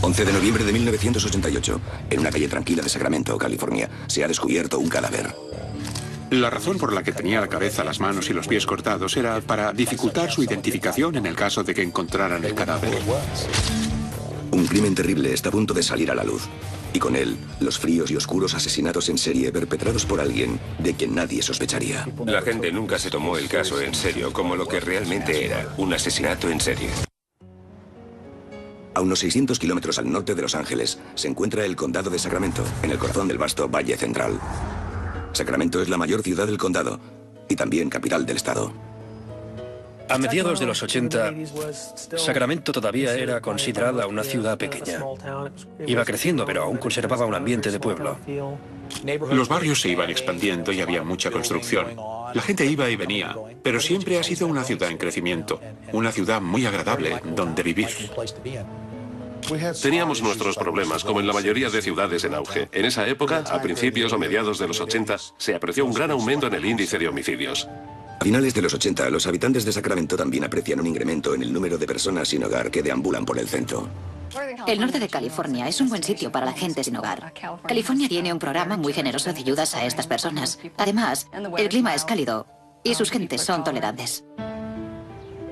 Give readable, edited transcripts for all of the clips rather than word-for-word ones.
11 de noviembre de 1988, en una calle tranquila de Sacramento, California, se ha descubierto un cadáver. La razón por la que tenía la cabeza, las manos y los pies cortados era para dificultar su identificación en el caso de que encontraran el cadáver. Un crimen terrible está a punto de salir a la luz. Y con él, los fríos y oscuros asesinatos en serie perpetrados por alguien de quien nadie sospecharía. La gente nunca se tomó el caso en serio como lo que realmente era, un asesinato en serie. A unos 600 kilómetros al norte de Los Ángeles se encuentra el condado de Sacramento, en el corazón del vasto Valle Central. Sacramento es la mayor ciudad del condado y también capital del estado. A mediados de los 80, Sacramento todavía era considerada una ciudad pequeña. Iba creciendo, pero aún conservaba un ambiente de pueblo. Los barrios se iban expandiendo y había mucha construcción. La gente iba y venía, pero siempre ha sido una ciudad en crecimiento, una ciudad muy agradable donde vivir. Teníamos nuestros problemas, como en la mayoría de ciudades en auge. En esa época, a principios o mediados de los 80, se apreció un gran aumento en el índice de homicidios. A finales de los 80, los habitantes de Sacramento también aprecian un incremento en el número de personas sin hogar que deambulan por el centro. El norte de California es un buen sitio para la gente sin hogar. California tiene un programa muy generoso de ayudas a estas personas. Además, el clima es cálido y sus gentes son tolerantes.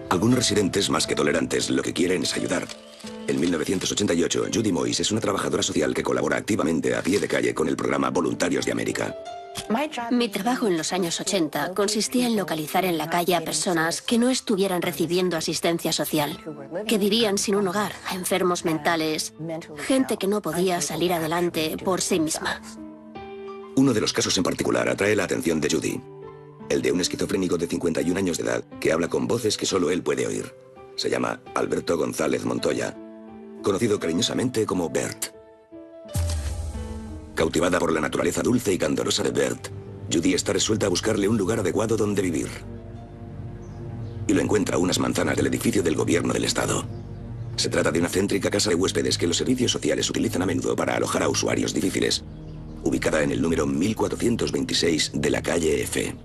Algunos residentes, más que tolerantes, lo que quieren es ayudar. En 1988, Judy Moyes es una trabajadora social que colabora activamente a pie de calle con el programa Voluntarios de América. Mi trabajo en los años 80 consistía en localizar en la calle a personas que no estuvieran recibiendo asistencia social, que vivían sin un hogar, a enfermos mentales, gente que no podía salir adelante por sí misma. Uno de los casos en particular atrae la atención de Judy. El de un esquizofrénico de 51 años de edad que habla con voces que solo él puede oír. Se llama Alberto González Montoya, conocido cariñosamente como Bert. Cautivada por la naturaleza dulce y candorosa de Bert, Judy está resuelta a buscarle un lugar adecuado donde vivir. Y lo encuentra a unas manzanas del edificio del gobierno del estado. Se trata de una céntrica casa de huéspedes que los servicios sociales utilizan a menudo para alojar a usuarios difíciles, ubicada en el número 1426 de la calle F.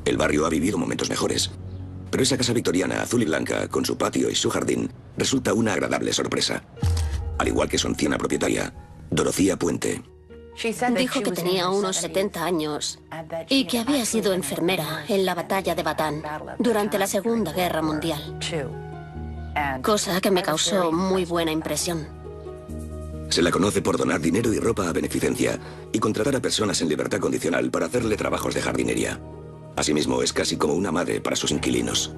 El barrio ha vivido momentos mejores, pero esa casa victoriana azul y blanca, con su patio y su jardín, resulta una agradable sorpresa. Al igual que su anciana propietaria, Dorothea Puente. Dijo que tenía unos 70 años y que había sido enfermera en la batalla de Batán durante la Segunda Guerra Mundial. Cosa que me causó muy buena impresión. Se la conoce por donar dinero y ropa a beneficencia y contratar a personas en libertad condicional para hacerle trabajos de jardinería. Asimismo, es casi como una madre para sus inquilinos.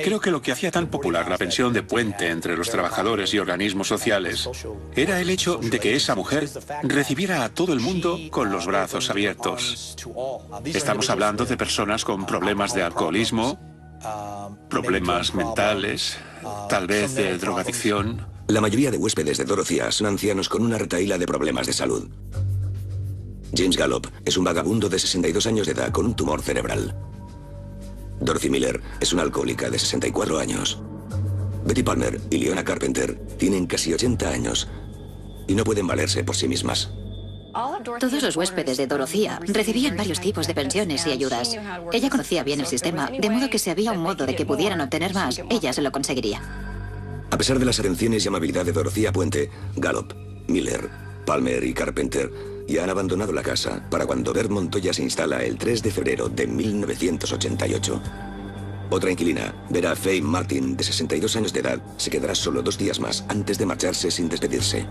Creo que lo que hacía tan popular la pensión de puente entre los trabajadores y organismos sociales era el hecho de que esa mujer recibiera a todo el mundo con los brazos abiertos. Estamos hablando de personas con problemas de alcoholismo, problemas mentales, tal vez de drogadicción. La mayoría de huéspedes de Dorothea son ancianos con una retahíla de problemas de salud. James Gallop es un vagabundo de 62 años de edad con un tumor cerebral. Dorothy Miller es una alcohólica de 64 años. Betty Palmer y Leona Carpenter tienen casi 80 años y no pueden valerse por sí mismas. Todos los huéspedes de Dorothea recibían varios tipos de pensiones y ayudas. Ella conocía bien el sistema, de modo que si había un modo de que pudieran obtener más, ella se lo conseguiría. A pesar de las atenciones y amabilidad de Dorothea Puente, Gallop, Miller, Palmer y Carpenter ya han abandonado la casa para cuando Bert Montoya se instala el 3 de febrero de 1988. Otra inquilina, Vera Faye Martin, de 62 años de edad, se quedará solo 2 días más antes de marcharse sin despedirse.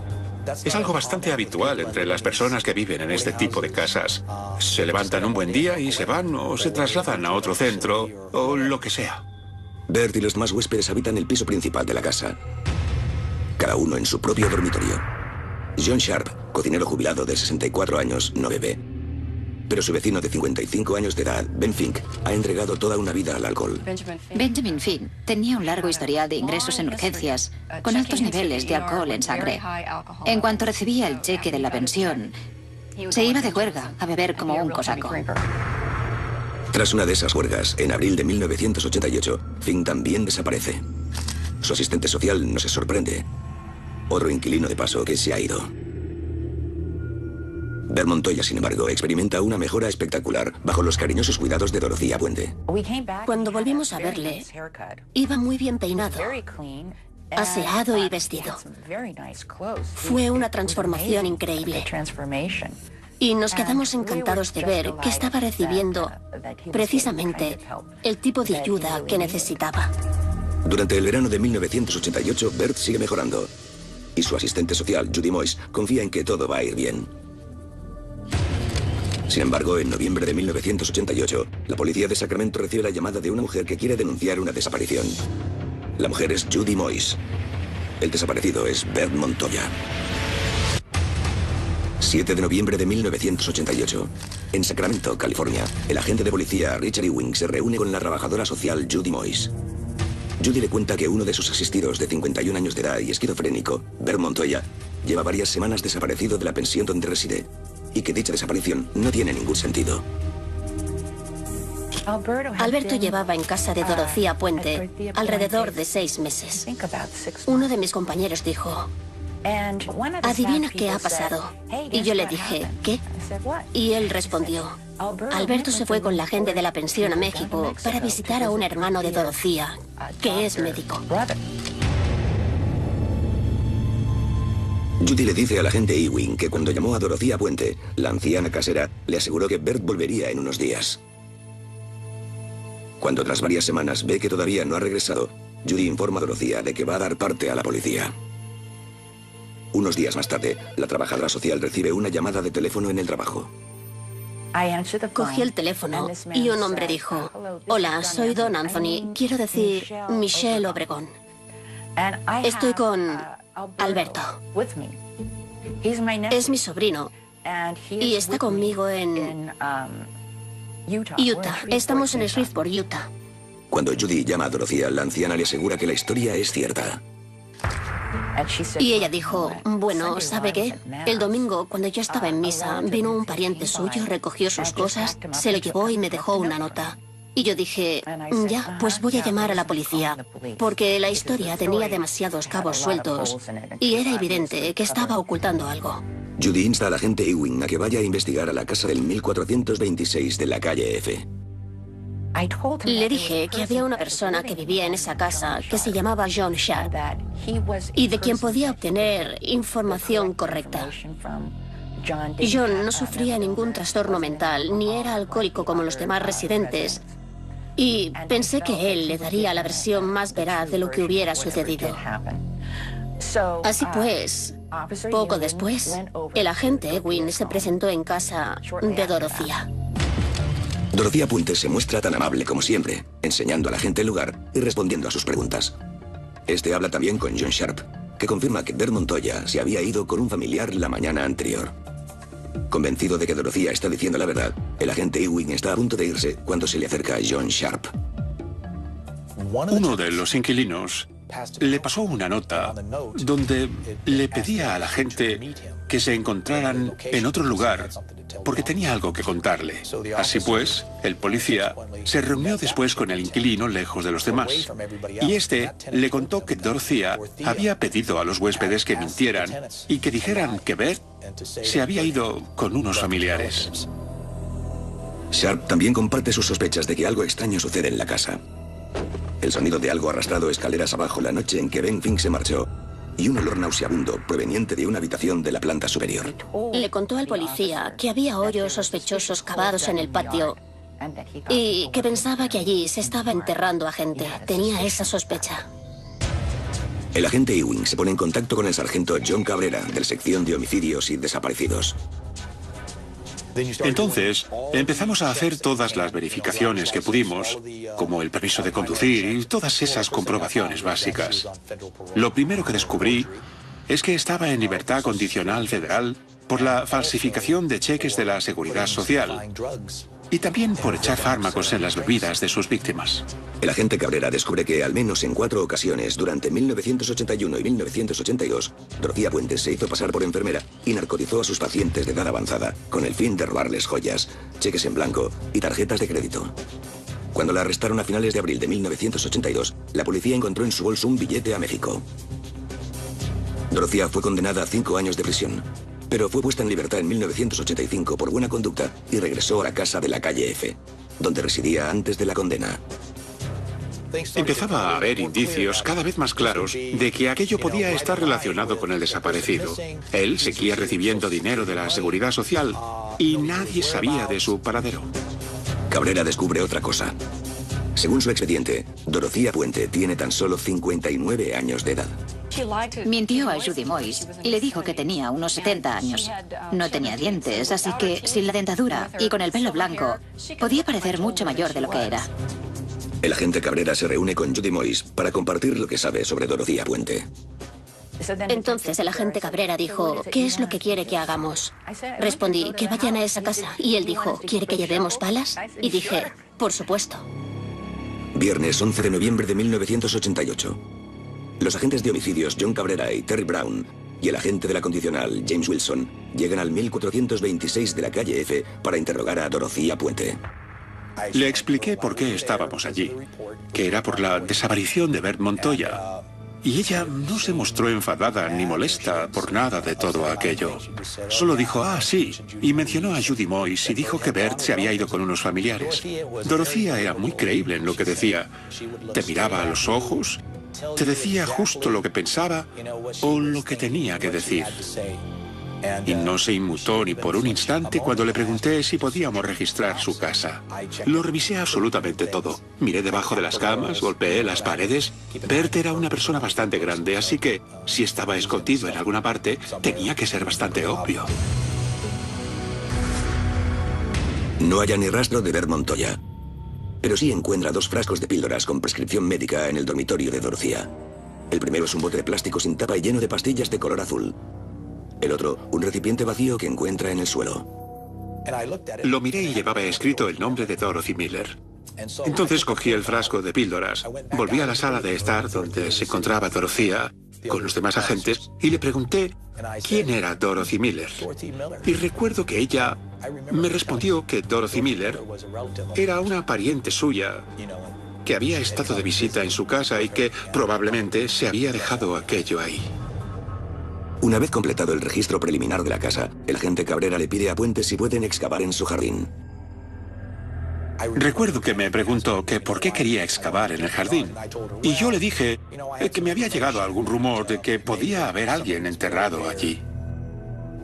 Es algo bastante habitual entre las personas que viven en este tipo de casas. Se levantan un buen día y se van o se trasladan a otro centro o lo que sea. Bert y los demás huéspedes habitan el piso principal de la casa, cada uno en su propio dormitorio. John Sharp, cocinero jubilado de 64 años, no bebe. Pero su vecino de 55 años de edad, Ben Fink, ha entregado toda una vida al alcohol. Benjamin Fink tenía un largo historial de ingresos en urgencias, con altos niveles de alcohol en sangre. En cuanto recibía el cheque de la pensión, se iba de juerga a beber como un cosaco. Tras una de esas juergas, en abril de 1988, Fink también desaparece. Su asistente social no se sorprende. Otro inquilino de paso que se ha ido. Bert Montoya, sin embargo, experimenta una mejora espectacular bajo los cariñosos cuidados de Dorothea Puente. Cuando volvimos a verle, iba muy bien peinado aseado y vestido. Fue una transformación increíble. Y nos quedamos encantados de ver que estaba recibiendo precisamente el tipo de ayuda que necesitaba. Durante el verano de 1988, Bert sigue mejorando. Y su asistente social, Judy Moyes, confía en que todo va a ir bien. Sin embargo, en noviembre de 1988, la policía de Sacramento recibe la llamada de una mujer que quiere denunciar una desaparición. La mujer es Judy Moyes. El desaparecido es Bert Montoya. 7 de noviembre de 1988. En Sacramento, California, el agente de policía Richard Ewing se reúne con la trabajadora social Judy Moyes. Judy le cuenta que uno de sus asistidos de 51 años de edad y esquizofrénico, Bert Montoya, lleva varias semanas desaparecido de la pensión donde reside y que dicha desaparición no tiene ningún sentido. Alberto llevaba en casa de Dorothea Puente alrededor de 6 meses. Uno de mis compañeros dijo: adivina qué ha pasado. Y yo le dije: ¿qué? Y él respondió: Alberto se fue con la gente de la pensión a México para visitar a un hermano de Dorothea, que es médico. Judy le dice al agente Ewing que cuando llamó a Dorothea Puente, la anciana casera le aseguró que Bert volvería en unos días. Cuando tras varias semanas ve que todavía no ha regresado, Judy informa a Dorothea de que va a dar parte a la policía. Unos días más tarde, la trabajadora social recibe una llamada de teléfono en el trabajo. Cogí el teléfono y un hombre dijo: hola, soy Don Anthony, quiero decir Michelle Obregón. Estoy con Alberto. Es mi sobrino y está conmigo en Utah. Estamos en Shreveport, Utah. Cuando Judy llama a Dorothea, la anciana le asegura que la historia es cierta. Y ella dijo: bueno, ¿sabe qué? El domingo, cuando yo estaba en misa, vino un pariente suyo, recogió sus cosas, se lo llevó y me dejó una nota. Y yo dije: ya, pues voy a llamar a la policía, porque la historia tenía demasiados cabos sueltos y era evidente que estaba ocultando algo. Judy insta al agente Ewing a que vaya a investigar a la casa del 1426 de la calle F. Le dije que había una persona que vivía en esa casa que se llamaba John Sharp y de quien podía obtener información correcta. John no sufría ningún trastorno mental, ni era alcohólico como los demás residentes, y pensé que él le daría la versión más veraz de lo que hubiera sucedido. Así pues, poco después, el agente Ewing se presentó en casa de Dorothea. Dorothea Puente se muestra tan amable como siempre, enseñando a la gente el lugar y respondiendo a sus preguntas. Este habla también con John Sharp, que confirma que Bert Montoya se había ido con un familiar la mañana anterior. Convencido de que Dorothea está diciendo la verdad, el agente Ewing está a punto de irse cuando se le acerca John Sharp. Uno de los inquilinos le pasó una nota donde le pedía a la gente que se encontraran en otro lugar porque tenía algo que contarle. Así pues, el policía se reunió después con el inquilino lejos de los demás. Y este le contó que Dorothea había pedido a los huéspedes que mintieran y que dijeran que Bert se había ido con unos familiares. Sharp también comparte sus sospechas de que algo extraño sucede en la casa. El sonido de algo arrastrado escaleras abajo la noche en que Ben Fink se marchó y un olor nauseabundo proveniente de una habitación de la planta superior. Le contó al policía que había hoyos sospechosos cavados en el patio y que pensaba que allí se estaba enterrando a gente. Tenía esa sospecha. El agente Ewing se pone en contacto con el sargento John Cabrera, de la sección de homicidios y desaparecidos. Entonces, empezamos a hacer todas las verificaciones que pudimos, como el permiso de conducir y todas esas comprobaciones básicas. Lo primero que descubrí es que estaba en libertad condicional federal por la falsificación de cheques de la Seguridad Social y también por echar fármacos en las bebidas de sus víctimas. El agente Cabrera descubre que al menos en 4 ocasiones, durante 1981 y 1982, Dorothea Puente se hizo pasar por enfermera y narcotizó a sus pacientes de edad avanzada con el fin de robarles joyas, cheques en blanco y tarjetas de crédito. Cuando la arrestaron a finales de abril de 1982, la policía encontró en su bolso un billete a México. Dorothea fue condenada a 5 años de prisión, pero fue puesta en libertad en 1985 por buena conducta y regresó a la casa de la calle F, donde residía antes de la condena. Empezaba a haber indicios cada vez más claros de que aquello podía estar relacionado con el desaparecido. Él seguía recibiendo dinero de la Seguridad Social y nadie sabía de su paradero. Cabrera descubre otra cosa. Según su expediente, Dorothea Puente tiene tan solo 59 años de edad. Mintió a Judy Moyes y le dijo que tenía unos 70 años. No tenía dientes, así que sin la dentadura y con el pelo blanco, podía parecer mucho mayor de lo que era. El agente Cabrera se reúne con Judy Moyes para compartir lo que sabe sobre Dorothea Puente. Entonces el agente Cabrera dijo, ¿qué es lo que quiere que hagamos? Respondí, que vayan a esa casa. Y él dijo, ¿quiere que llevemos palas? Y dije, por supuesto. Viernes 11 de noviembre de 1988. Los agentes de homicidios John Cabrera y Terry Brown y el agente de la condicional James Wilson llegan al 1426 de la calle F para interrogar a Dorothea Puente. Le expliqué por qué estábamos allí, que era por la desaparición de Bert Montoya. Y ella no se mostró enfadada ni molesta por nada de todo aquello. Solo dijo, ah, sí, y mencionó a Judy Moyes y dijo que Bert se había ido con unos familiares. Dorothea era muy creíble en lo que decía. Te miraba a los ojos, te decía justo lo que pensaba o lo que tenía que decir. Y no se inmutó ni por un instante cuando le pregunté si podíamos registrar su casa. Lo revisé absolutamente todo. Miré debajo de las camas, golpeé las paredes. Bert era una persona bastante grande, así que si estaba escondido en alguna parte, tenía que ser bastante obvio. No haya ni rastro de Bert Montoya, pero sí encuentra 2 frascos de píldoras con prescripción médica en el dormitorio de Dorothea. El primero es un bote de plástico sin tapa y lleno de pastillas de color azul. El otro, un recipiente vacío que encuentra en el suelo. Lo miré y llevaba escrito el nombre de Dorothy Miller. Entonces cogí el frasco de píldoras, volví a la sala de estar donde se encontraba Dorothea con los demás agentes y le pregunté quién era Dorothy Miller. Y recuerdo que ella me respondió que Dorothy Miller era una pariente suya que había estado de visita en su casa y que probablemente se había dejado aquello ahí. Una vez completado el registro preliminar de la casa, el agente Cabrera le pide a Puente si pueden excavar en su jardín. Recuerdo que me preguntó que por qué quería excavar en el jardín. Y yo le dije que me había llegado algún rumor de que podía haber alguien enterrado allí.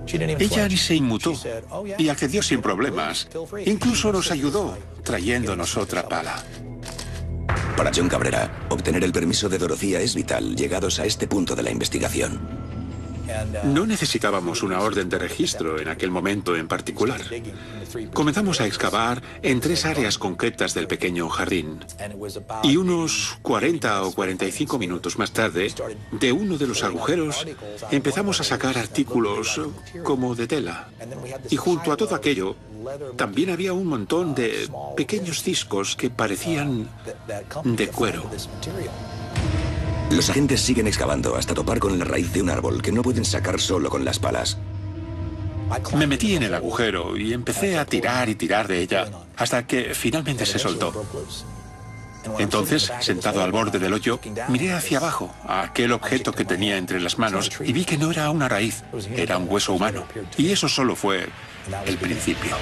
Ella ni se inmutó y accedió sin problemas. Incluso nos ayudó trayéndonos otra pala. Para John Cabrera, obtener el permiso de Dorothea es vital llegados a este punto de la investigación. No necesitábamos una orden de registro en aquel momento en particular. Comenzamos a excavar en 3 áreas concretas del pequeño jardín. Y unos 40 o 45 minutos más tarde, de uno de los agujeros, empezamos a sacar artículos como de tela. Y junto a todo aquello, también había un montón de pequeños discos que parecían de cuero. Los agentes siguen excavando hasta topar con la raíz de un árbol que no pueden sacar solo con las palas. Me metí en el agujero y empecé a tirar y tirar de ella hasta que finalmente se soltó. Entonces, sentado al borde del hoyo, miré hacia abajo a aquel objeto que tenía entre las manos y vi que no era una raíz, era un hueso humano. Y eso solo fue el principio.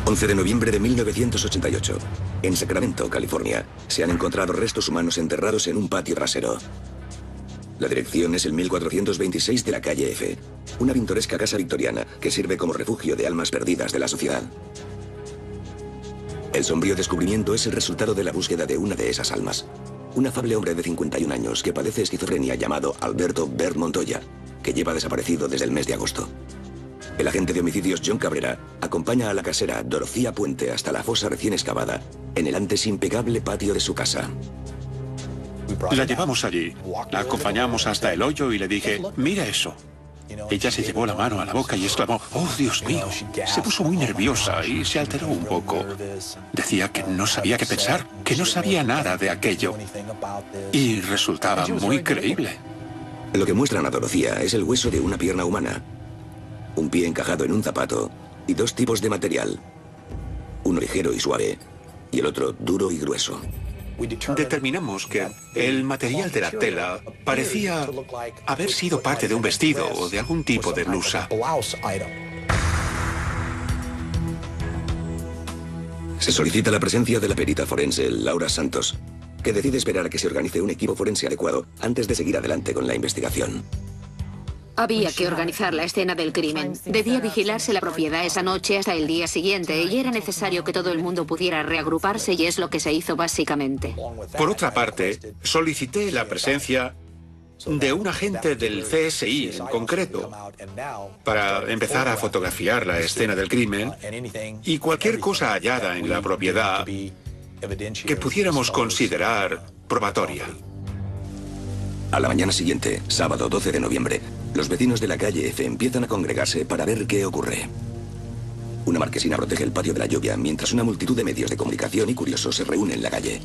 11 de noviembre de 1988. En Sacramento, California, se han encontrado restos humanos enterrados en un patio trasero. La dirección es el 1426 de la calle F, una pintoresca casa victoriana que sirve como refugio de almas perdidas de la sociedad. El sombrío descubrimiento es el resultado de la búsqueda de una de esas almas. Un afable hombre de 51 años que padece esquizofrenia llamado Alberto Bert Montoya, que lleva desaparecido desde el mes de agosto. El agente de homicidios John Cabrera acompaña a la casera Dorothea Puente hasta la fosa recién excavada en el antes impecable patio de su casa. La llevamos allí, la acompañamos hasta el hoyo y le dije, mira eso. Ella se llevó la mano a la boca y exclamó, oh Dios mío. Se puso muy nerviosa y se alteró un poco. Decía que no sabía qué pensar, que no sabía nada de aquello. Y resultaba muy creíble. Lo que muestran a Dorothea es el hueso de una pierna humana, un pie encajado en un zapato y 2 tipos de material, uno ligero y suave y el otro duro y grueso. Determinamos que el material de la tela parecía haber sido parte de un vestido o de algún tipo de blusa. Se solicita la presencia de la perita forense Laura Santos, que decide esperar a que se organice un equipo forense adecuado antes de seguir adelante con la investigación. Había que organizar la escena del crimen. Debía vigilarse la propiedad esa noche hasta el día siguiente y era necesario que todo el mundo pudiera reagruparse y es lo que se hizo básicamente. Por otra parte, solicité la presencia de un agente del CSI en concreto para empezar a fotografiar la escena del crimen y cualquier cosa hallada en la propiedad que pudiéramos considerar probatoria. A la mañana siguiente, sábado 12 de noviembre, los vecinos de la calle F empiezan a congregarse para ver qué ocurre. Una marquesina protege el patio de la lluvia, mientras una multitud de medios de comunicación y curiosos se reúnen en la calle.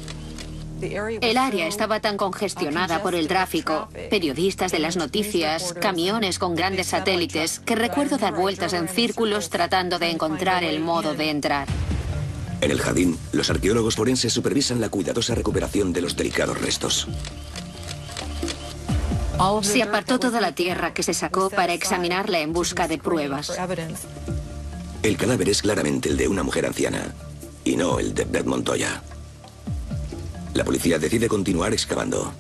El área estaba tan congestionada por el tráfico, periodistas de las noticias, camiones con grandes satélites, que recuerdo dar vueltas en círculos tratando de encontrar el modo de entrar. En el jardín, los arqueólogos forenses supervisan la cuidadosa recuperación de los delicados restos. Se apartó toda la tierra que se sacó para examinarla en busca de pruebas. El cadáver es claramente el de una mujer anciana, y no el de Beth Montoya. La policía decide continuar excavando.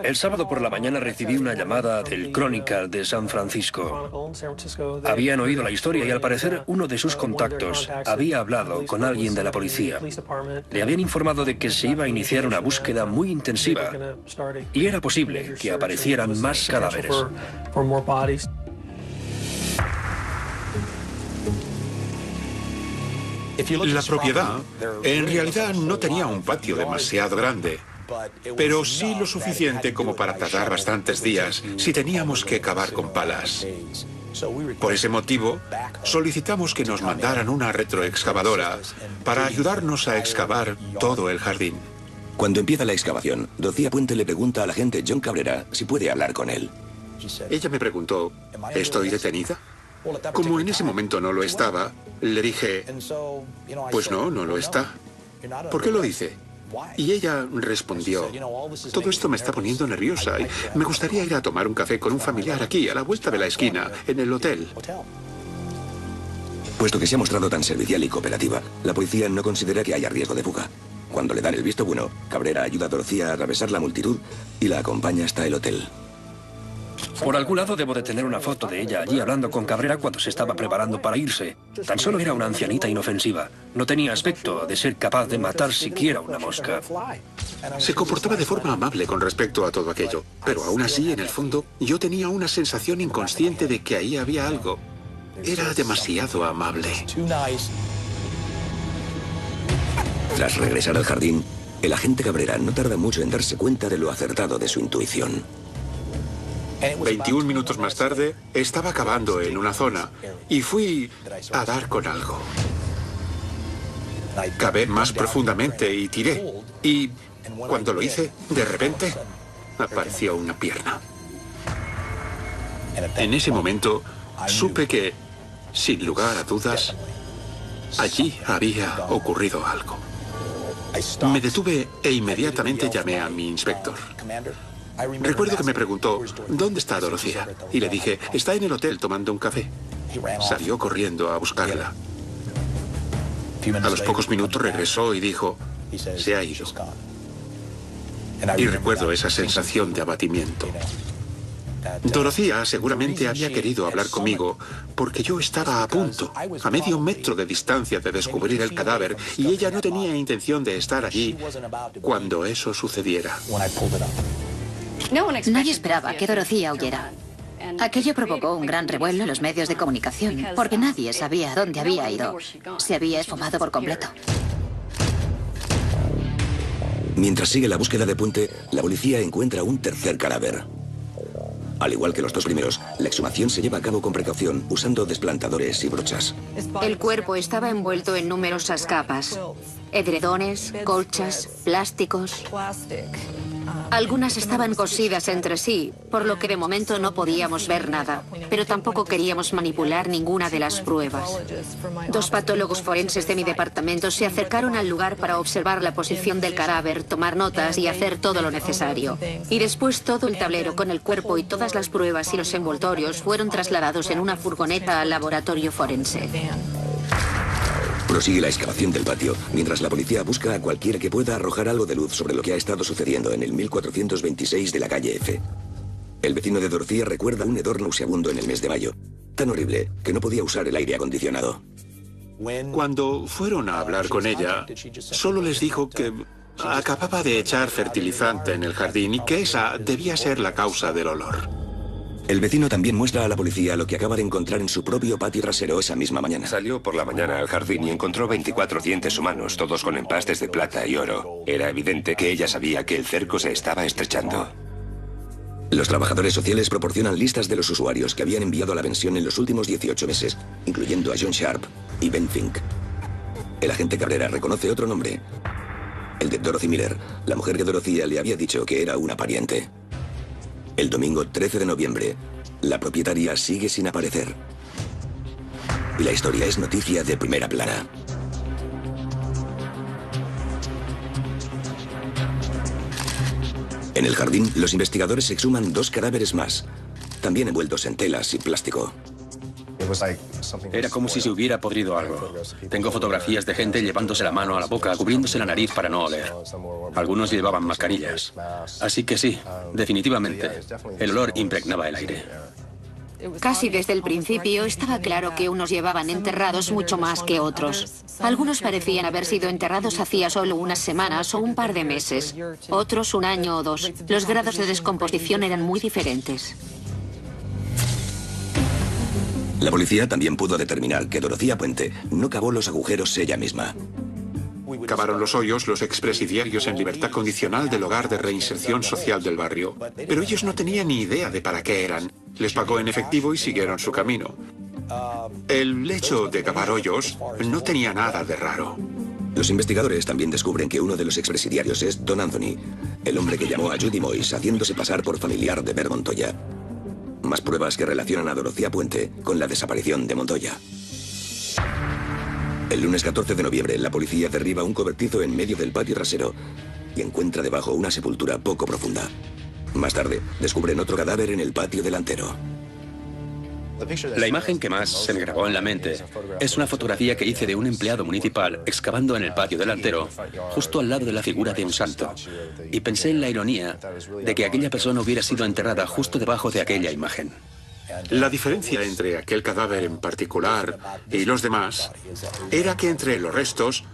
El sábado por la mañana recibí una llamada del Chronicle de San Francisco. Habían oído la historia y al parecer uno de sus contactos había hablado con alguien de la policía. Le habían informado de que se iba a iniciar una búsqueda muy intensiva y era posible que aparecieran más cadáveres. La propiedad en realidad no tenía un patio demasiado grande, pero sí lo suficiente como para tardar bastantes días si teníamos que cavar con palas. Por ese motivo, solicitamos que nos mandaran una retroexcavadora para ayudarnos a excavar todo el jardín. Cuando empieza la excavación, Dorcía Puente le pregunta al agente John Cabrera si puede hablar con él. Ella me preguntó, ¿estoy detenida? Como en ese momento no lo estaba, le dije, pues no, no lo está. ¿Por qué lo dice? Y ella respondió, todo esto me está poniendo nerviosa y me gustaría ir a tomar un café con un familiar aquí, a la vuelta de la esquina, en el hotel. Puesto que se ha mostrado tan servicial y cooperativa, la policía no considera que haya riesgo de fuga. Cuando le dan el visto bueno, Cabrera ayuda a Dorcía a atravesar la multitud y la acompaña hasta el hotel. Por algún lado debo de tener una foto de ella allí hablando con Cabrera cuando se estaba preparando para irse. Tan solo era una ancianita inofensiva. No tenía aspecto de ser capaz de matar siquiera una mosca. Se comportaba de forma amable con respecto a todo aquello, pero aún así, en el fondo, yo tenía una sensación inconsciente de que ahí había algo. Era demasiado amable. Tras regresar al jardín, el agente Cabrera no tarda mucho en darse cuenta de lo acertado de su intuición. 21 minutos más tarde, estaba cavando en una zona y fui a dar con algo. Cavé más profundamente y tiré. Y cuando lo hice, de repente, apareció una pierna. En ese momento, supe que, sin lugar a dudas, allí había ocurrido algo. Me detuve e inmediatamente llamé a mi inspector. Recuerdo que me preguntó, ¿dónde está Dorcía? Y le dije, está en el hotel tomando un café. Salió corriendo a buscarla. A los pocos minutos regresó y dijo, se ha ido. Y recuerdo esa sensación de abatimiento. Dorcía seguramente había querido hablar conmigo porque yo estaba a punto, a medio metro de distancia de descubrir el cadáver y ella no tenía intención de estar allí cuando eso sucediera. Nadie esperaba que Dorcía huyera. Aquello provocó un gran revuelo en los medios de comunicación, porque nadie sabía a dónde había ido. Se había esfumado por completo. Mientras sigue la búsqueda de Puente, la policía encuentra un tercer cadáver. Al igual que los dos primeros, la exhumación se lleva a cabo con precaución, usando desplantadores y brochas. El cuerpo estaba envuelto en numerosas capas. Edredones, colchas, plásticos. Algunas estaban cosidas entre sí, por lo que de momento no podíamos ver nada, pero tampoco queríamos manipular ninguna de las pruebas. Dos patólogos forenses de mi departamento se acercaron al lugar para observar la posición del cadáver, tomar notas y hacer todo lo necesario. Y después todo el tablero con el cuerpo y todas las pruebas y los envoltorios fueron trasladados en una furgoneta al laboratorio forense. Prosigue la excavación del patio, mientras la policía busca a cualquiera que pueda arrojar algo de luz sobre lo que ha estado sucediendo en el 1426 de la calle F. El vecino de Dorothea recuerda un hedor nauseabundo en el mes de mayo, tan horrible que no podía usar el aire acondicionado. Cuando fueron a hablar con ella, solo les dijo que acababa de echar fertilizante en el jardín y que esa debía ser la causa del olor. El vecino también muestra a la policía lo que acaba de encontrar en su propio patio trasero esa misma mañana. Salió por la mañana al jardín y encontró 24 dientes humanos, todos con empastes de plata y oro. Era evidente que ella sabía que el cerco se estaba estrechando. Los trabajadores sociales proporcionan listas de los usuarios que habían enviado a la pensión en los últimos 18 meses, incluyendo a John Sharp y Ben Fink. El agente Cabrera reconoce otro nombre, el de Dorothy Miller, la mujer que Dorothea le había dicho que era una pariente. El domingo 13 de noviembre, la propietaria sigue sin aparecer. Y la historia es noticia de primera plana. En el jardín, los investigadores exhuman 2 cadáveres más, también envueltos en telas y plástico. Era como si se hubiera podrido algo. Tengo fotografías de gente llevándose la mano a la boca, cubriéndose la nariz para no oler. Algunos llevaban mascarillas. Así que sí, definitivamente, el olor impregnaba el aire. Casi desde el principio estaba claro que unos llevaban enterrados mucho más que otros. Algunos parecían haber sido enterrados hacía solo unas semanas o un par de meses. Otros 1 año o 2. Los grados de descomposición eran muy diferentes. La policía también pudo determinar que Dorothea Puente no cavó los agujeros ella misma. Cavaron los hoyos los expresidiarios en libertad condicional del hogar de reinserción social del barrio. Pero ellos no tenían ni idea de para qué eran. Les pagó en efectivo y siguieron su camino. El hecho de cavar hoyos no tenía nada de raro. Los investigadores también descubren que uno de los expresidiarios es Don Anthony, el hombre que llamó a Judy Moyes haciéndose pasar por familiar de Bert Montoya. Más pruebas que relacionan a Dorothea Puente con la desaparición de Montoya. El lunes 14 de noviembre, la policía derriba un cobertizo en medio del patio trasero y encuentra debajo una sepultura poco profunda. Más tarde, descubren otro cadáver en el patio delantero. La imagen que más se me grabó en la mente es una fotografía que hice de un empleado municipal excavando en el patio delantero, justo al lado de la figura de un santo. Y pensé en la ironía de que aquella persona hubiera sido enterrada justo debajo de aquella imagen. La diferencia entre aquel cadáver en particular y los demás era que entre los restos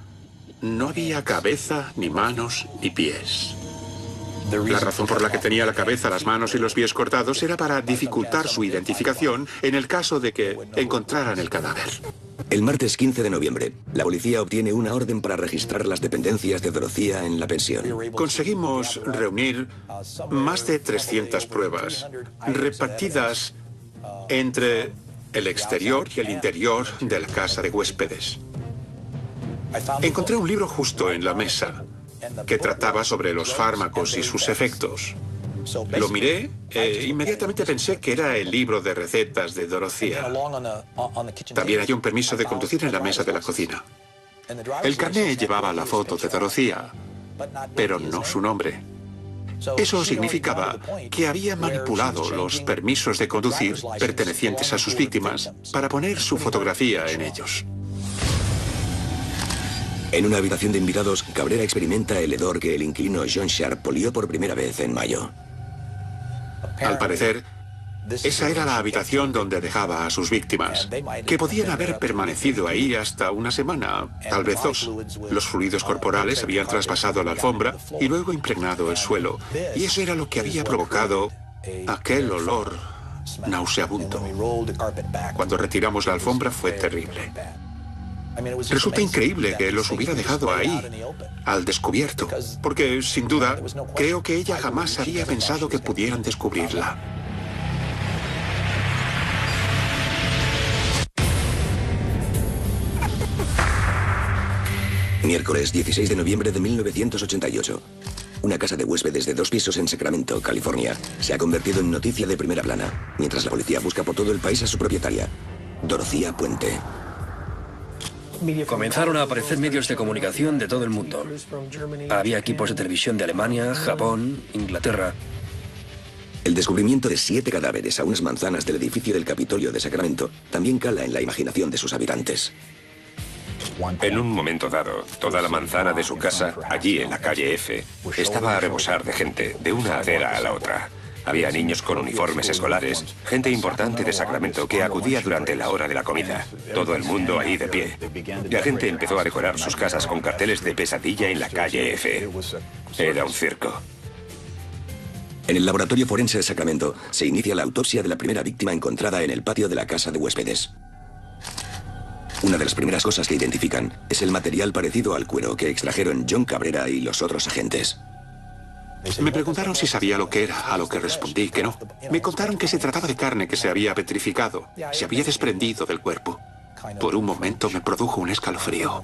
no había cabeza, ni manos, ni pies. La razón por la que tenía la cabeza, las manos y los pies cortados era para dificultar su identificación en el caso de que encontraran el cadáver. El martes 15 de noviembre, la policía obtiene una orden para registrar las dependencias de Dorothea en la pensión. Conseguimos reunir más de 300 pruebas, repartidas entre el exterior y el interior de la casa de huéspedes. Encontré un libro justo en la mesa que trataba sobre los fármacos y sus efectos. Lo miré e inmediatamente pensé que era el libro de recetas de Dorothea. También hay un permiso de conducir en la mesa de la cocina. El carné llevaba la foto de Dorothea, pero no su nombre. Eso significaba que había manipulado los permisos de conducir pertenecientes a sus víctimas para poner su fotografía en ellos. En una habitación de invitados, Cabrera experimenta el hedor que el inquilino John Sharp olió por primera vez en mayo. Al parecer, esa era la habitación donde dejaba a sus víctimas, que podían haber permanecido ahí hasta 1 semana, tal vez 2. Los fluidos corporales habían traspasado la alfombra y luego impregnado el suelo, y eso era lo que había provocado aquel olor nauseabundo. Cuando retiramos la alfombra fue terrible. Resulta increíble que los hubiera dejado ahí, al descubierto, porque, sin duda, creo que ella jamás había pensado que pudieran descubrirla. Miércoles 16 de noviembre de 1988. Una casa de huéspedes de 2 pisos en Sacramento, California, se ha convertido en noticia de primera plana, mientras la policía busca por todo el país a su propietaria, Dorothea Puente. Comenzaron a aparecer medios de comunicación de todo el mundo. Había equipos de televisión de Alemania, Japón, Inglaterra. El descubrimiento de 7 cadáveres a unas manzanas del edificio del Capitolio de Sacramento también cala en la imaginación de sus habitantes. En un momento dado, toda la manzana de su casa, allí en la calle F, estaba a rebosar de gente, de una acera a la otra. Había niños con uniformes escolares, gente importante de Sacramento que acudía durante la hora de la comida. Todo el mundo ahí de pie. La gente empezó a decorar sus casas con carteles de pesadilla en la calle F. Era un circo. En el laboratorio forense de Sacramento se inicia la autopsia de la primera víctima encontrada en el patio de la casa de huéspedes. Una de las primeras cosas que identifican es el material parecido al cuero que extrajeron John Cabrera y los otros agentes. Me preguntaron si sabía lo que era, a lo que respondí que no. Me contaron que se trataba de carne que se había petrificado, se había desprendido del cuerpo. Por un momento me produjo un escalofrío.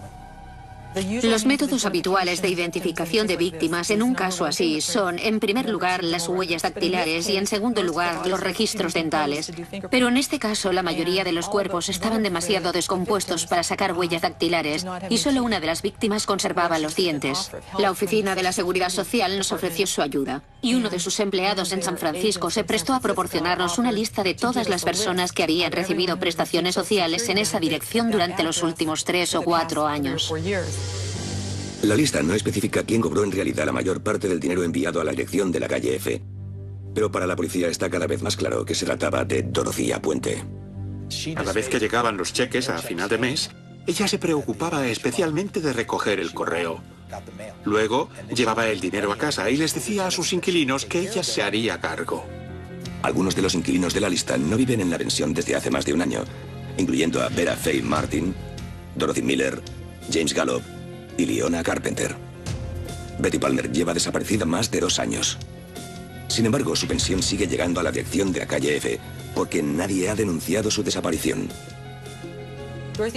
Los métodos habituales de identificación de víctimas en un caso así son, en primer lugar, las huellas dactilares y, en segundo lugar, los registros dentales. Pero en este caso, la mayoría de los cuerpos estaban demasiado descompuestos para sacar huellas dactilares y solo una de las víctimas conservaba los dientes. La Oficina de la Seguridad Social nos ofreció su ayuda y uno de sus empleados en San Francisco se prestó a proporcionarnos una lista de todas las personas que habían recibido prestaciones sociales en esa dirección durante los últimos 3 o 4 años. La lista no especifica quién cobró en realidad la mayor parte del dinero enviado a la dirección de la calle F, pero para la policía está cada vez más claro que se trataba de Dorothea Puente. Cada vez que llegaban los cheques a final de mes, ella se preocupaba especialmente de recoger el correo. Luego llevaba el dinero a casa y les decía a sus inquilinos que ella se haría cargo. Algunos de los inquilinos de la lista no viven en la pensión desde hace más de un año, incluyendo a Vera Faye Martin, Dorothy Miller, James Gallup y Leona Carpenter. Betty Palmer lleva desaparecida más de 2 años. Sin embargo, su pensión sigue llegando a la dirección de la calle F porque nadie ha denunciado su desaparición.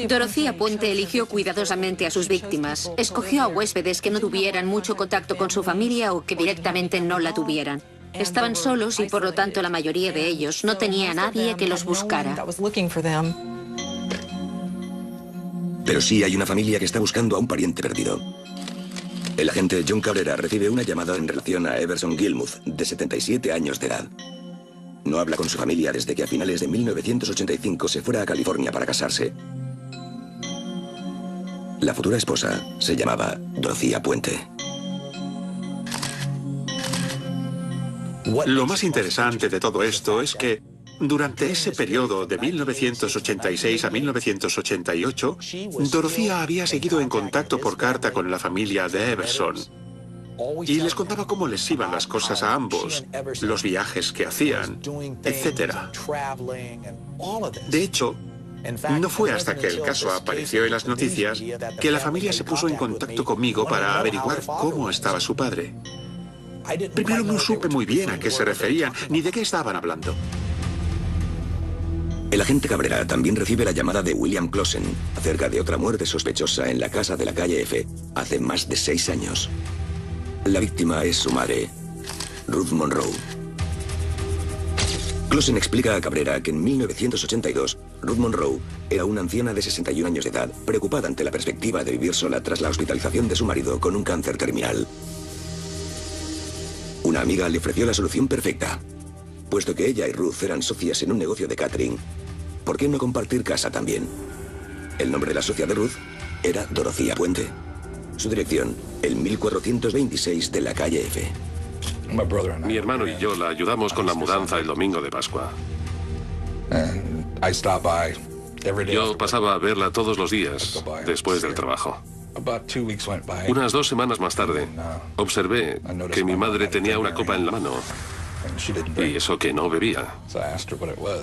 Dorothea Puente eligió cuidadosamente a sus víctimas. Escogió a huéspedes que no tuvieran mucho contacto con su familia o que directamente no la tuvieran. Estaban solos y por lo tanto la mayoría de ellos no tenía a nadie que los buscara. Pero sí hay una familia que está buscando a un pariente perdido. El agente John Cabrera recibe una llamada en relación a Everson Gilmuth, de 77 años de edad. No habla con su familia desde que a finales de 1985 se fuera a California para casarse. La futura esposa se llamaba Dorothea Puente. Lo más interesante de todo esto es que durante ese periodo de 1986 a 1988, Dorothea había seguido en contacto por carta con la familia de Everson y les contaba cómo les iban las cosas a ambos, los viajes que hacían, etc. De hecho, no fue hasta que el caso apareció en las noticias que la familia se puso en contacto conmigo para averiguar cómo estaba su padre. Primero no supe muy bien a qué se referían ni de qué estaban hablando. El agente Cabrera también recibe la llamada de William Clausen acerca de otra muerte sospechosa en la casa de la calle F hace más de 6 años. La víctima es su madre, Ruth Monroe. Clausen explica a Cabrera que en 1982, Ruth Monroe era una anciana de 61 años de edad, preocupada ante la perspectiva de vivir sola tras la hospitalización de su marido con un cáncer terminal. Una amiga le ofreció la solución perfecta. Puesto que ella y Ruth eran socias en un negocio de catering, ¿por qué no compartir casa también? El nombre de la socia de Ruth era Dorothea Puente. Su dirección, el 1426 de la calle F. Mi hermano y yo la ayudamos con la mudanza el domingo de Pascua. Yo pasaba a verla todos los días después del trabajo. Unas 2 semanas más tarde, observé que mi madre tenía una copa en la mano. Y eso que no bebía.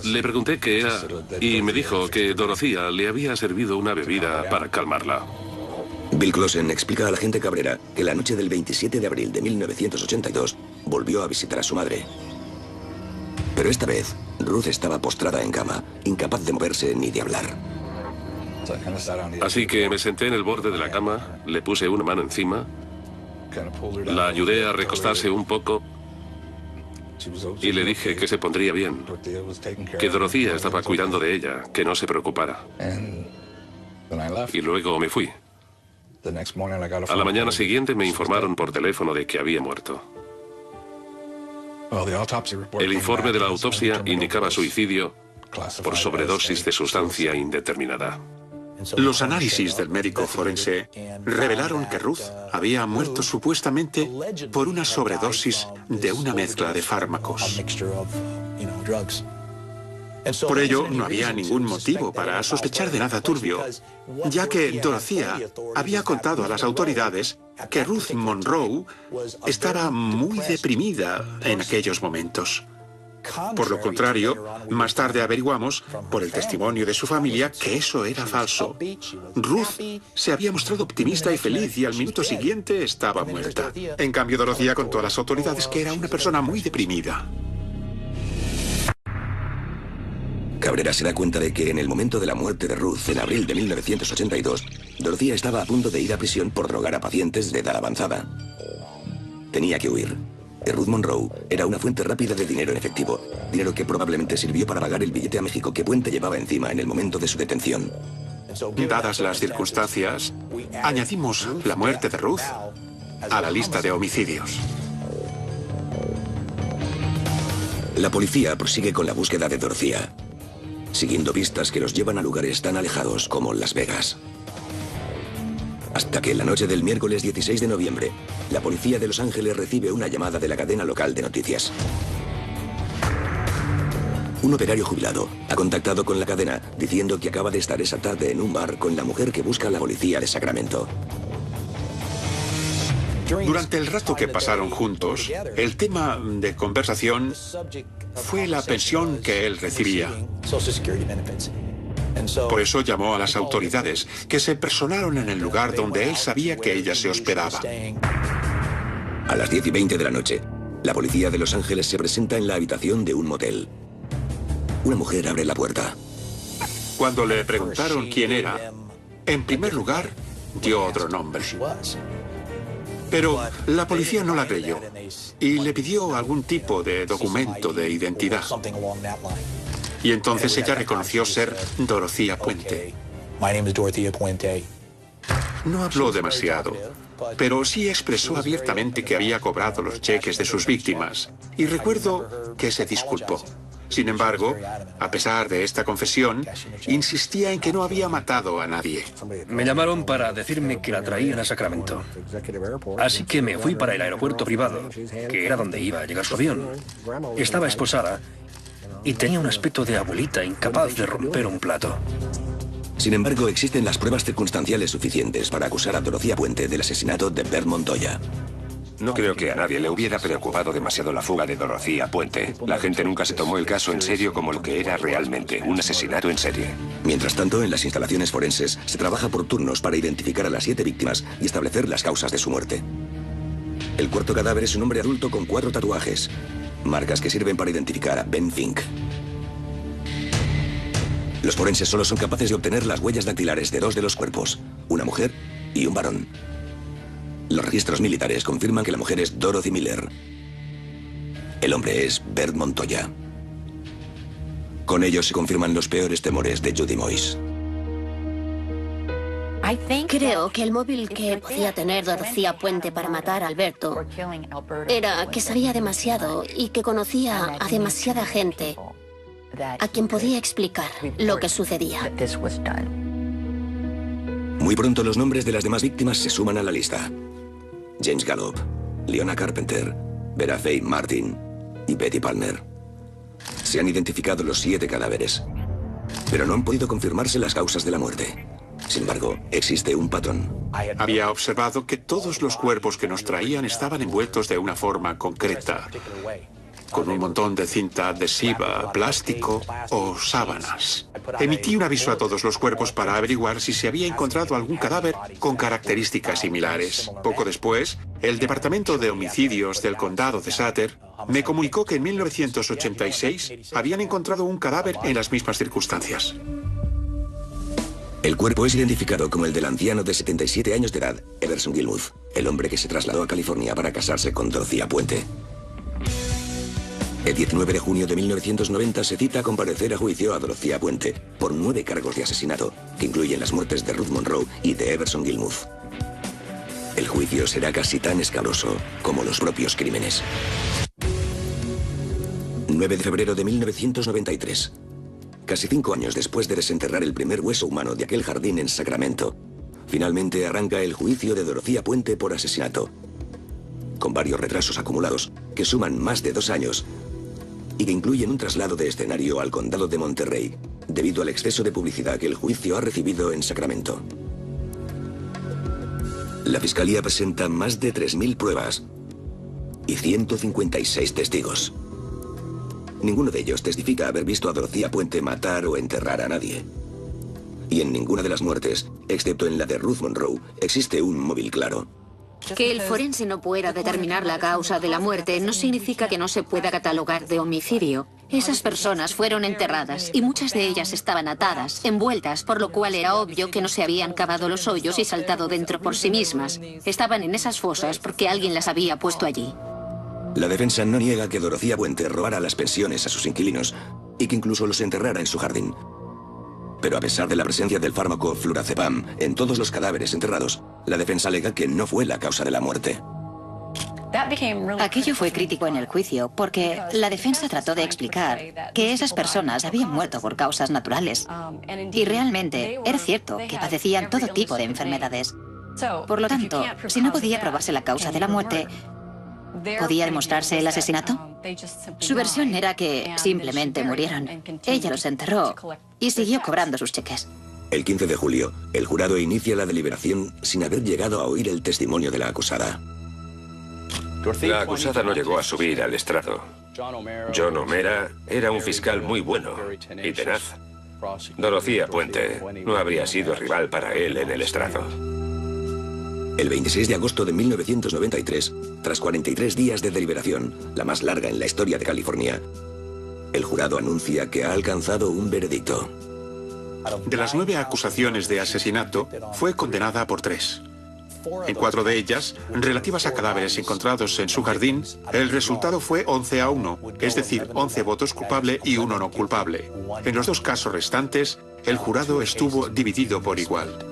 Le pregunté qué era y me dijo que Dorothea le había servido una bebida para calmarla. Bill Clausen explica al agente Cabrera que la noche del 27 de abril de 1982 volvió a visitar a su madre. Pero esta vez, Ruth estaba postrada en cama, incapaz de moverse ni de hablar. Así que me senté en el borde de la cama, le puse una mano encima, la ayudé a recostarse un poco y le dije que se pondría bien, que Dorothea estaba cuidando de ella, que no se preocupara. Y luego me fui. A la mañana siguiente me informaron por teléfono de que había muerto. El informe de la autopsia indicaba suicidio por sobredosis de sustancia indeterminada. Los análisis del médico forense revelaron que Ruth había muerto supuestamente por una sobredosis de una mezcla de fármacos. Por ello, no había ningún motivo para sospechar de nada turbio, ya que Dorothea había contado a las autoridades que Ruth Monroe estaba muy deprimida en aquellos momentos. Por lo contrario, más tarde averiguamos, por el testimonio de su familia, que eso era falso. Ruth se había mostrado optimista y feliz y al minuto siguiente estaba muerta. En cambio, Dorothea contó a las autoridades que era una persona muy deprimida. Cabrera se da cuenta de que en el momento de la muerte de Ruth, en abril de 1982, Dorothea estaba a punto de ir a prisión por drogar a pacientes de edad avanzada. Tenía que huir. Y Ruth Monroe era una fuente rápida de dinero en efectivo, dinero que probablemente sirvió para pagar el billete a México que Puente llevaba encima en el momento de su detención. Dadas las circunstancias, añadimos la muerte de Ruth a la lista de homicidios. La policía prosigue con la búsqueda de Dorothea, siguiendo pistas que los llevan a lugares tan alejados como Las Vegas. Hasta que en la noche del miércoles 16 de noviembre, la policía de Los Ángeles recibe una llamada de la cadena local de noticias. Un operario jubilado ha contactado con la cadena diciendo que acaba de estar esa tarde en un bar con la mujer que busca a la policía de Sacramento. Durante el rato que pasaron juntos, el tema de conversación fue la pensión que él recibía. Por eso llamó a las autoridades, que se personaron en el lugar donde él sabía que ella se hospedaba. A las 10:20 de la noche, la policía de Los Ángeles se presenta en la habitación de un motel. Una mujer abre la puerta. Cuando le preguntaron quién era, en primer lugar, dio otro nombre. Pero la policía no la creyó y le pidió algún tipo de documento de identidad. Y entonces ella reconoció ser Dorothea Puente. No habló demasiado, pero sí expresó abiertamente que había cobrado los cheques de sus víctimas. Y recuerdo que se disculpó. Sin embargo, a pesar de esta confesión, insistía en que no había matado a nadie. Me llamaron para decirme que la traían a Sacramento. Así que me fui para el aeropuerto privado, que era donde iba a llegar su avión. Estaba esposada y tenía un aspecto de abuelita incapaz de romper un plato. Sin embargo, existen las pruebas circunstanciales suficientes para acusar a Dorothea Puente del asesinato de Bert Montoya. No creo que a nadie le hubiera preocupado demasiado la fuga de Dorothea Puente. La gente nunca se tomó el caso en serio como lo que era realmente, un asesinato en serie. Mientras tanto, en las instalaciones forenses se trabaja por turnos para identificar a las 7 víctimas y establecer las causas de su muerte. El cuarto cadáver es un hombre adulto con 4 tatuajes, marcas que sirven para identificar a Ben Fink. Los forenses solo son capaces de obtener las huellas dactilares de 2 de los cuerpos, una mujer y un varón. Los registros militares confirman que la mujer es Dorothy Miller. El hombre es Bert Montoya. Con ello se confirman los peores temores de Judy Moyes. Creo que el móvil que podía tener Dorothea Puente para matar a Alberto era que sabía demasiado y que conocía a demasiada gente a quien podía explicar lo que sucedía. Muy pronto los nombres de las demás víctimas se suman a la lista. James Gallup, Leona Carpenter, Vera Faye Martin y Betty Palmer. Se han identificado los 7 cadáveres, pero no han podido confirmarse las causas de la muerte. Sin embargo, existe un patrón. Había observado que todos los cuerpos que nos traían estaban envueltos de una forma concreta, con un montón de cinta adhesiva, plástico o sábanas. Emití un aviso a todos los cuerpos para averiguar si se había encontrado algún cadáver con características similares. Poco después, el Departamento de Homicidios del Condado de Sutter me comunicó que en 1986 habían encontrado un cadáver en las mismas circunstancias. El cuerpo es identificado como el del anciano de 77 años de edad, Everson Gilmuth, el hombre que se trasladó a California para casarse con Dorothea Puente. El 19 de junio de 1990 se cita a comparecer a juicio a Dorothea Puente por 9 cargos de asesinato, que incluyen las muertes de Ruth Monroe y de Everson Gilmuth. El juicio será casi tan escabroso como los propios crímenes. 9 de febrero de 1993. casi 5 años después de desenterrar el primer hueso humano de aquel jardín en Sacramento, finalmente arranca el juicio de Dorothea Puente por asesinato, con varios retrasos acumulados que suman más de 2 años y que incluyen un traslado de escenario al condado de Monterrey, debido al exceso de publicidad que el juicio ha recibido en Sacramento. La fiscalía presenta más de 3.000 pruebas y 156 testigos. Ninguno de ellos testifica haber visto a Dorothea Puente matar o enterrar a nadie. Y en ninguna de las muertes, excepto en la de Ruth Monroe, existe un móvil claro. Que el forense no pueda determinar la causa de la muerte no significa que no se pueda catalogar de homicidio. Esas personas fueron enterradas y muchas de ellas estaban atadas, envueltas, por lo cual era obvio que no se habían cavado los hoyos y saltado dentro por sí mismas. Estaban en esas fosas porque alguien las había puesto allí. La defensa no niega que Dorothea Puente robara las pensiones a sus inquilinos y que incluso los enterrara en su jardín. Pero a pesar de la presencia del fármaco flurazepam en todos los cadáveres enterrados, la defensa alega que no fue la causa de la muerte. Aquello fue crítico en el juicio porque la defensa trató de explicar que esas personas habían muerto por causas naturales. Y realmente era cierto que padecían todo tipo de enfermedades. Por lo tanto, si no podía probarse la causa de la muerte, ¿podía demostrarse el asesinato? Su versión era que simplemente murieron. Ella los enterró y siguió cobrando sus cheques. El 15 de julio, el jurado inicia la deliberación sin haber llegado a oír el testimonio de la acusada. La acusada no llegó a subir al estrado. John O'Meara era un fiscal muy bueno y tenaz. Dorothea Puente no habría sido rival para él en el estrado. El 26 de agosto de 1993, tras 43 días de deliberación, la más larga en la historia de California, el jurado anuncia que ha alcanzado un veredicto. De las 9 acusaciones de asesinato, fue condenada por 3. En 4 de ellas, relativas a cadáveres encontrados en su jardín, el resultado fue 11-1, es decir, 11 votos culpable y 1 no culpable. En los 2 casos restantes, el jurado estuvo dividido por igual.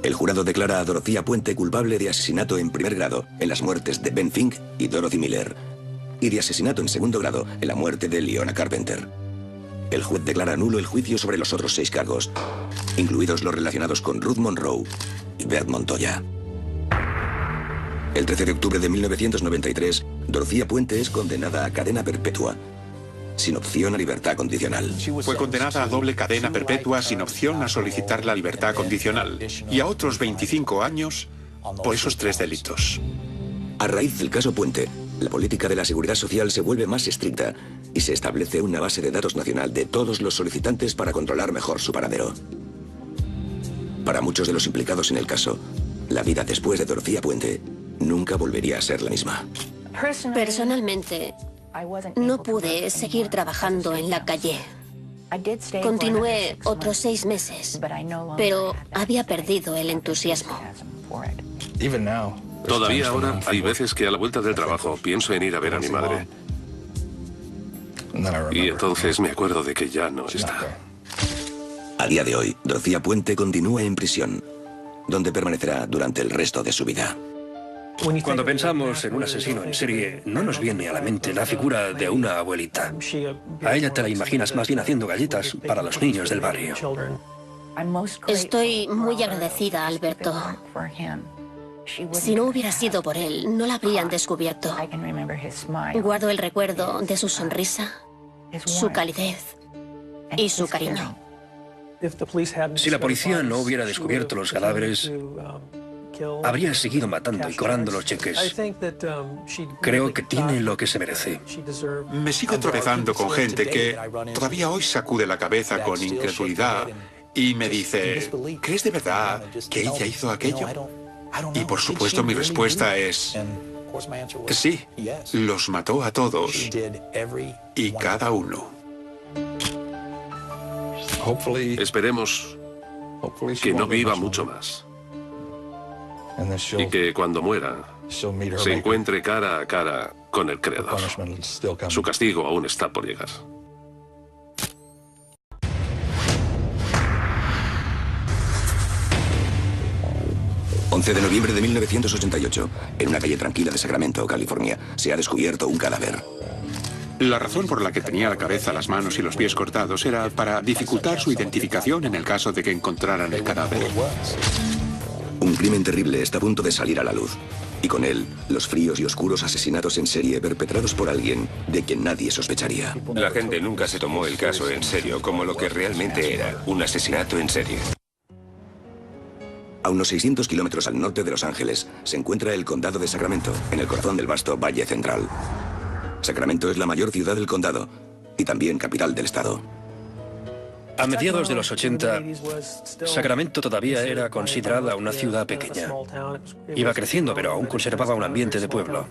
El jurado declara a Dorothea Puente culpable de asesinato en primer grado en las muertes de Ben Fink y Dorothy Miller, y de asesinato en segundo grado en la muerte de Leona Carpenter. El juez declara nulo el juicio sobre los otros 6 cargos, incluidos los relacionados con Ruth Monroe y Bert Montoya. El 13 de octubre de 1993, Dorothea Puente es condenada a cadena perpetua, sin opción a libertad condicional. Fue condenada a doble cadena perpetua sin opción a solicitar la libertad condicional y a otros 25 años por esos 3 delitos. A raíz del caso Puente, la política de la Seguridad Social se vuelve más estricta y se establece una base de datos nacional de todos los solicitantes para controlar mejor su paradero. Para muchos de los implicados en el caso, la vida después de Dorothea Puente nunca volvería a ser la misma. Personalmente, no pude seguir trabajando en la calle. Continué otros 6 meses, pero había perdido el entusiasmo. Todavía ahora hay veces que a la vuelta del trabajo pienso en ir a ver a mi madre. Y entonces me acuerdo de que ya no está. A día de hoy, Dorothea Puente continúa en prisión, donde permanecerá durante el resto de su vida. Cuando pensamos en un asesino en serie, no nos viene a la mente la figura de una abuelita. A ella te la imaginas más bien haciendo galletas para los niños del barrio. Estoy muy agradecida, Alberto. Si no hubiera sido por él, no la habrían descubierto. Guardo el recuerdo de su sonrisa, su calidez y su cariño. Si la policía no hubiera descubierto los cadáveres, habría seguido matando y cobrando los cheques. Creo que tiene lo que se merece. Me sigo tropezando con gente que todavía hoy sacude la cabeza con incredulidad y me dice, ¿crees de verdad que ella hizo aquello? Y por supuesto mi respuesta es, sí, los mató a todos y cada uno. Esperemos que no viva mucho más. Y que cuando muera se encuentre cara a cara con el Creador. Su castigo aún está por llegar. ...11 de noviembre de 1988, en una calle tranquila de Sacramento, California, se ha descubierto un cadáver. La razón por la que tenía la cabeza, las manos y los pies cortados era para dificultar su identificación en el caso de que encontraran el cadáver. Un crimen terrible está a punto de salir a la luz. Y con él, los fríos y oscuros asesinatos en serie perpetrados por alguien de quien nadie sospecharía. La gente nunca se tomó el caso en serio como lo que realmente era, un asesinato en serie. A unos 600 kilómetros al norte de Los Ángeles se encuentra el condado de Sacramento, en el corazón del vasto Valle Central. Sacramento es la mayor ciudad del condado y también capital del estado. A mediados de los 80, Sacramento todavía era considerada una ciudad pequeña. Iba creciendo, pero aún conservaba un ambiente de pueblo.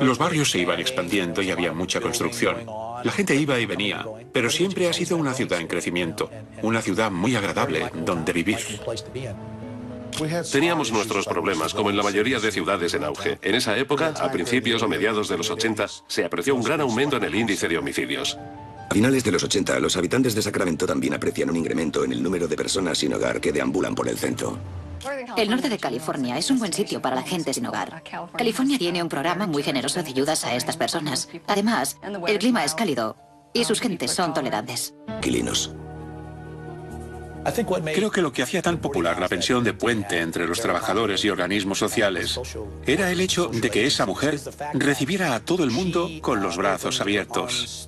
Los barrios se iban expandiendo y había mucha construcción. La gente iba y venía, pero siempre ha sido una ciudad en crecimiento, una ciudad muy agradable donde vivir. Teníamos nuestros problemas, como en la mayoría de ciudades en auge. En esa época, a principios o mediados de los 80, se apreció un gran aumento en el índice de homicidios. A finales de los 80, los habitantes de Sacramento también aprecian un incremento en el número de personas sin hogar que deambulan por el centro. El norte de California es un buen sitio para la gente sin hogar. California tiene un programa muy generoso de ayudas a estas personas. Además, el clima es cálido y sus gentes son tolerantes. Inquilinos. Creo que lo que hacía tan popular la pensión de puente entre los trabajadores y organismos sociales era el hecho de que esa mujer recibiera a todo el mundo con los brazos abiertos.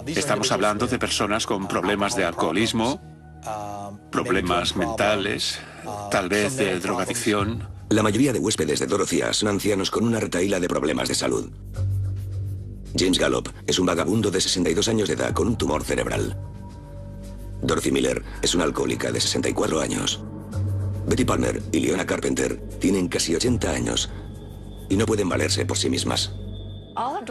Estamos hablando de personas con problemas de alcoholismo, problemas mentales, tal vez de drogadicción. La mayoría de huéspedes de Dorothea son ancianos con una retahíla de problemas de salud. James Gallup es un vagabundo de 62 años de edad con un tumor cerebral. Dorothy Miller es una alcohólica de 64 años. Betty Palmer y Leona Carpenter tienen casi 80 años y no pueden valerse por sí mismas.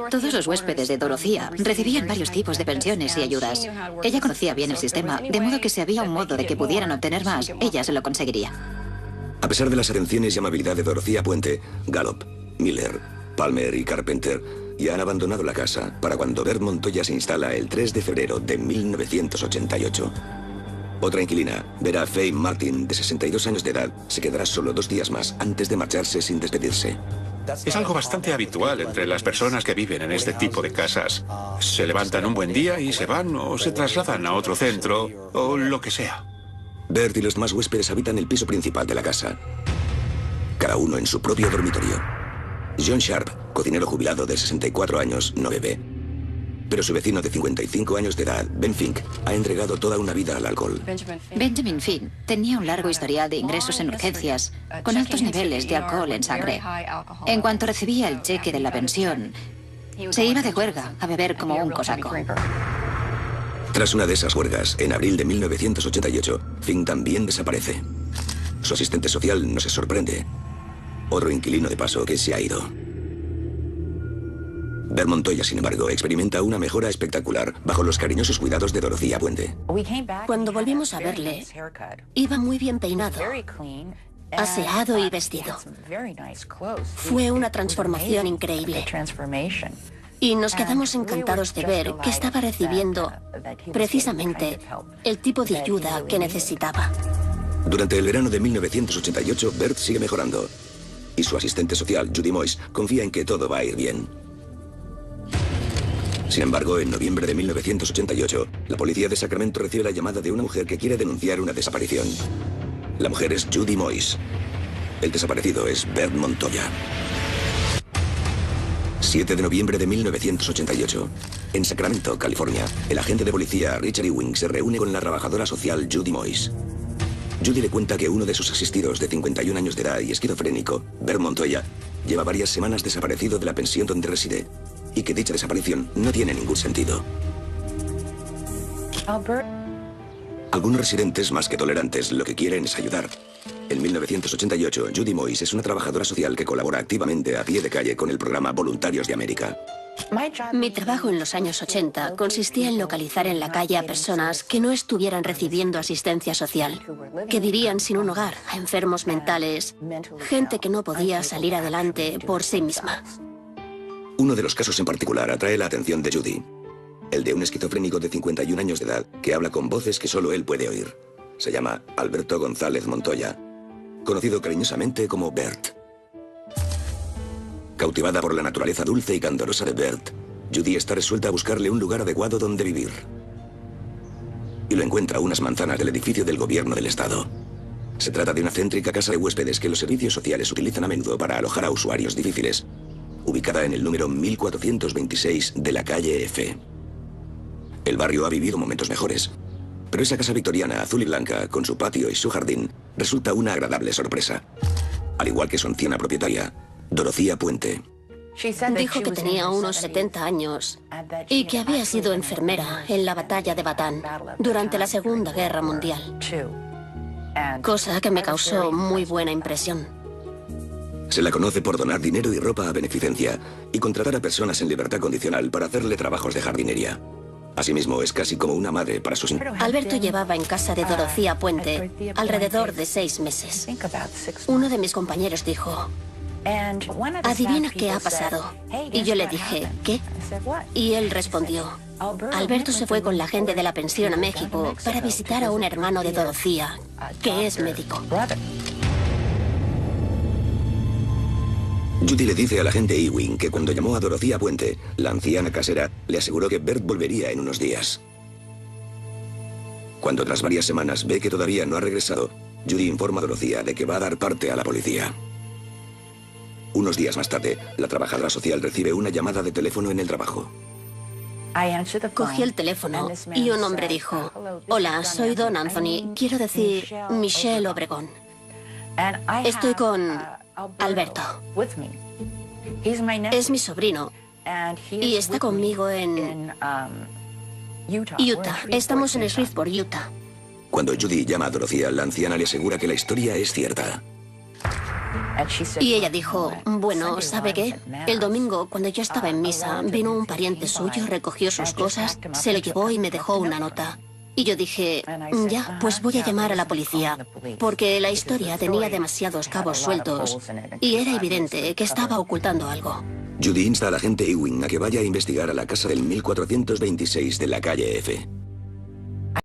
Todos los huéspedes de Dorothea recibían varios tipos de pensiones y ayudas. Ella conocía bien el sistema, de modo que si había un modo de que pudieran obtener más, ella se lo conseguiría. A pesar de las atenciones y amabilidad de Dorothea Puente, Gallup, Miller, Palmer y Carpenter ya han abandonado la casa para cuando Bert Montoya se instala el 3 de febrero de 1988. Otra inquilina, Vera Faye Martin, de 62 años de edad, se quedará solo 2 días más antes de marcharse sin despedirse. Es algo bastante habitual entre las personas que viven en este tipo de casas. Se levantan un buen día y se van o se trasladan a otro centro o lo que sea. Bert y los demás huéspedes habitan el piso principal de la casa, cada uno en su propio dormitorio. John Sharp, cocinero jubilado de 64 años, no bebe. Pero su vecino de 55 años de edad, Ben Fink, ha entregado toda una vida al alcohol. Benjamin Fink tenía un largo historial de ingresos en urgencias, con altos niveles de alcohol en sangre. En cuanto recibía el cheque de la pensión, se iba de juerga a beber como un cosaco. Tras una de esas juergas, en abril de 1988, Fink también desaparece. Su asistente social no se sorprende. Otro inquilino de paso que se ha ido. Bert Montoya, sin embargo, experimenta una mejora espectacular bajo los cariñosos cuidados de Dorothea Puente. Cuando volvimos a verle, iba muy bien peinado, aseado y vestido. Fue una transformación increíble. Y nos quedamos encantados de ver que estaba recibiendo precisamente el tipo de ayuda que necesitaba. Durante el verano de 1988, Bert sigue mejorando. Y su asistente social, Judy Moyes, confía en que todo va a ir bien. Sin embargo, en noviembre de 1988, la policía de Sacramento recibe la llamada de una mujer que quiere denunciar una desaparición. La mujer es Judy Moyes. El desaparecido es Bert Montoya. 7 de noviembre de 1988. En Sacramento, California, el agente de policía Richard Ewing se reúne con la trabajadora social Judy Moyes. Judy le cuenta que uno de sus asistidos de 51 años de edad y esquizofrénico, Bert Montoya, lleva varias semanas desaparecido de la pensión donde reside y que dicha desaparición no tiene ningún sentido. Algunos residentes más que tolerantes lo que quieren es ayudar. En 1988, Judy Moyes es una trabajadora social que colabora activamente a pie de calle con el programa Voluntarios de América. Mi trabajo en los años 80 consistía en localizar en la calle a personas que no estuvieran recibiendo asistencia social, que vivían sin un hogar, a enfermos mentales, gente que no podía salir adelante por sí misma. Uno de los casos en particular atrae la atención de Judy. El de un esquizofrénico de 51 años de edad que habla con voces que solo él puede oír. Se llama Alberto González Montoya, conocido cariñosamente como Bert. Cautivada por la naturaleza dulce y candorosa de Bert, Judy está resuelta a buscarle un lugar adecuado donde vivir. Y lo encuentra a unas manzanas del edificio del gobierno del estado. Se trata de una céntrica casa de huéspedes que los servicios sociales utilizan a menudo para alojar a usuarios difíciles, ubicada en el número 1426 de la calle F. El barrio ha vivido momentos mejores, pero esa casa victoriana azul y blanca, con su patio y su jardín, resulta una agradable sorpresa. Al igual que su anciana propietaria, Dorothea Puente. Dijo que tenía unos 70 años y que había sido enfermera en la batalla de Batán durante la Segunda Guerra Mundial. Cosa que me causó muy buena impresión. Se la conoce por donar dinero y ropa a beneficencia y contratar a personas en libertad condicional para hacerle trabajos de jardinería. Asimismo, es casi como una madre para sus... Alberto llevaba en casa de Dorothea Puente alrededor de 6 meses. Uno de mis compañeros dijo: adivina qué ha pasado. Y yo le dije: ¿qué? Y él respondió: Alberto se fue con la gente de la pensión a México para visitar a un hermano de Dorothea, que es médico. Judy le dice al agente Ewing que cuando llamó a Dorothea Puente, la anciana casera le aseguró que Bert volvería en unos días. Cuando tras varias semanas ve que todavía no ha regresado, Judy informa a Dorothea de que va a dar parte a la policía. Unos días más tarde, la trabajadora social recibe una llamada de teléfono en el trabajo. Cogí el teléfono y un hombre dijo: hola, soy Don Anthony, quiero decir Michelle Obregón. Estoy con Alberto. Es mi sobrino y está conmigo en Utah. Estamos en Shreveport, Utah. Cuando Judy llama a Dorothea, la anciana le asegura que la historia es cierta. Y ella dijo: bueno, ¿sabe qué? El domingo, cuando yo estaba en misa, vino un pariente suyo, recogió sus cosas, se lo llevó y me dejó una nota. Y yo dije: ya, pues voy a llamar a la policía, porque la historia tenía demasiados cabos sueltos y era evidente que estaba ocultando algo. Judy insta al agente Ewing a que vaya a investigar a la casa del 1426 de la calle F.